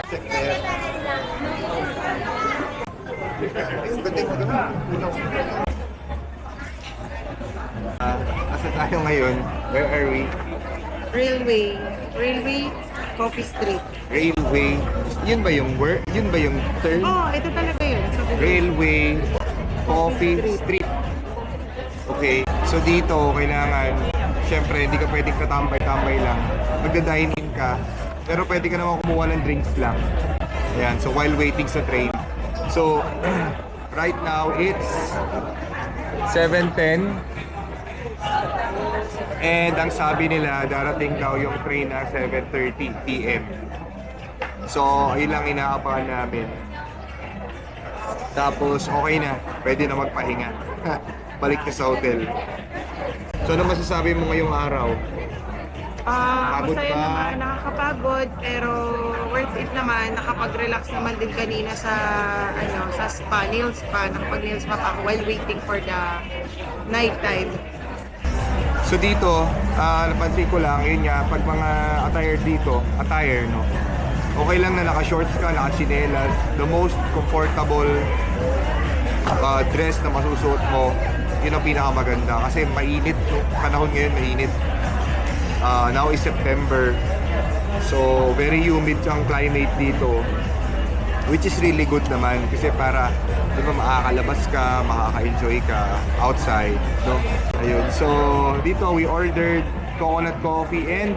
Check there. Asa tayo ngayon? Where are we? Railway Coffee Street. Railway. Yun ba yung word? Yun ba yung term? Ito talaga yun. Railway Coffee Street. Okay. So dito, kailangan, syempre, hindi ka pwedeng katambay-tambay lang. Magda-dine-in ka, pero pwede ka naman kumuha ng drinks lang. Ayan. So while waiting sa train. So, right now, it's 7:10. And ang sabi nila, darating daw yung train na 7:30 PM. So, ayun lang inaabangan namin. Tapos, okay na. Pwede na magpahinga. Balik na sa hotel. So, ano masasabi mo ngayong araw? Pagod Masaya ba? naman, nakakapagod, pero worth it naman. Nakapag-relax naman din kanina sa nail spa. Nakapag-nail spa pa ako while waiting for the night time. So dito, napansin ko lang, yun nga, pag mga attire, no? Okay lang na naka-shorts ka, naka-chinelas. The most comfortable dress na masusuot mo, yun ang pinakamaganda. Kasi mainit, no? Panahon ngayon, mainit. Now is September. So, very humid ang climate dito. Which is really good naman. Kasi para, di ba, makakalabas ka, makaka-enjoy ka outside. No? Ayun. So, dito we ordered coconut coffee and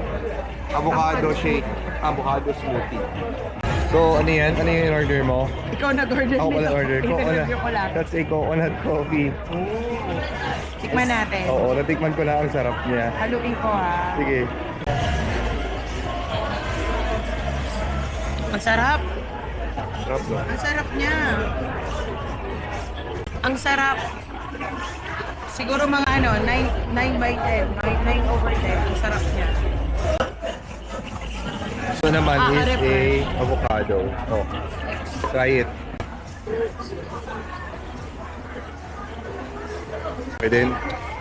avocado shake. Avocado smoothie. So, ano yan? Ano yung order mo? Ikaw nag-order Ako pala order. Interview ko lang. That's a coconut coffee. Tikman natin. Oo, natikman ko na ang sarap niya. Haluin ko ha. Sige. Ang sarap. Sarap ba? Ang sarap niya. Ang sarap. Siguro mga 9 by 10. 9 over 10. Ang sarap niya. So naman is a refresh. avocado. Oh. Try it. Pwede.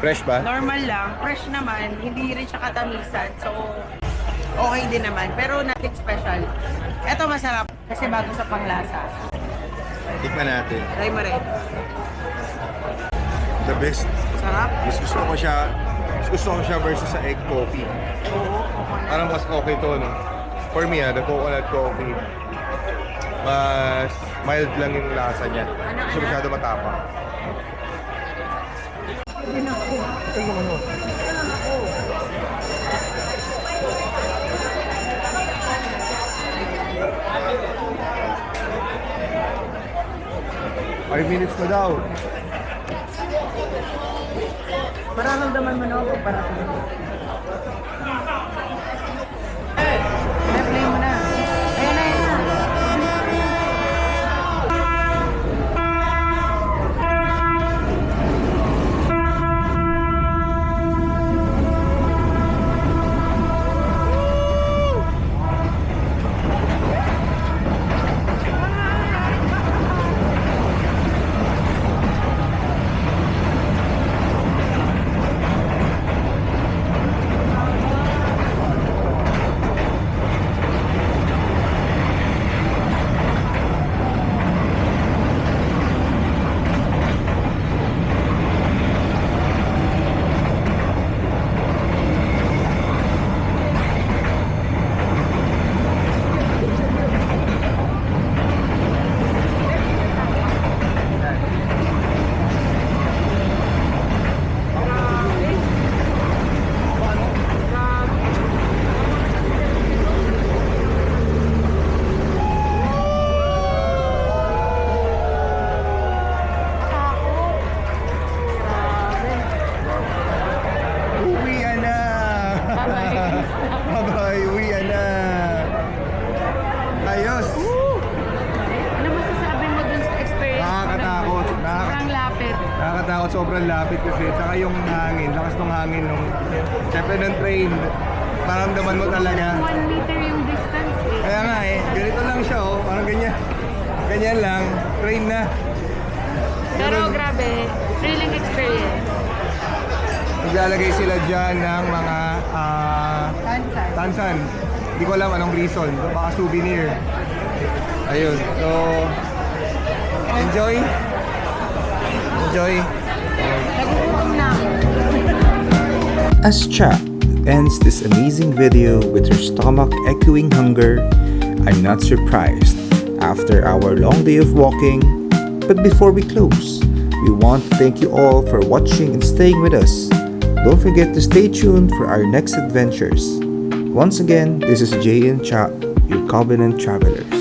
Fresh ba? Normal lang. Fresh naman. Hindi rin siya katamisan. So, okay din naman. Pero nothing special. Ito masarap. Kasi bago sa panglasa. Tikman natin. Try mo rin. The best. Sarap. Mas gusto ko siya versus sa egg coffee. Oo. Parang mas okay to, no? For me, the coconut coffee, mas mild lang yung lasa niya. Kasi masyado matapang. Ito naman mo. Five minutes na daw. Mararamdaman mo na ako para sa play mo na. Ayan na, ayan na. Nakakatakot, sobrang lapit kasi. Tsaka yung hangin, lakas ng hangin nung syempre ng train. Maramdaman mo talaga. 1 meter yung distance eh. Kaya nga eh, ganito lang siya oh. Parang ganyan. Ganyan lang, train na. Pero grabe, thrilling experience. Naglalagay sila dyan ng mga Tansan. tansan. Hindi ko alam anong reason. So, baka souvenir. Ayun. So, enjoy. Enjoy. Nagugutom na ako. As Cha ends this amazing video with her stomach echoing hunger, I'm not surprised after our long day of walking. But before we close, we want to thank you all for watching and staying with us. Don't forget to stay tuned for our next adventures. Once again, this is Jay and Cha, your Covenant Travelers.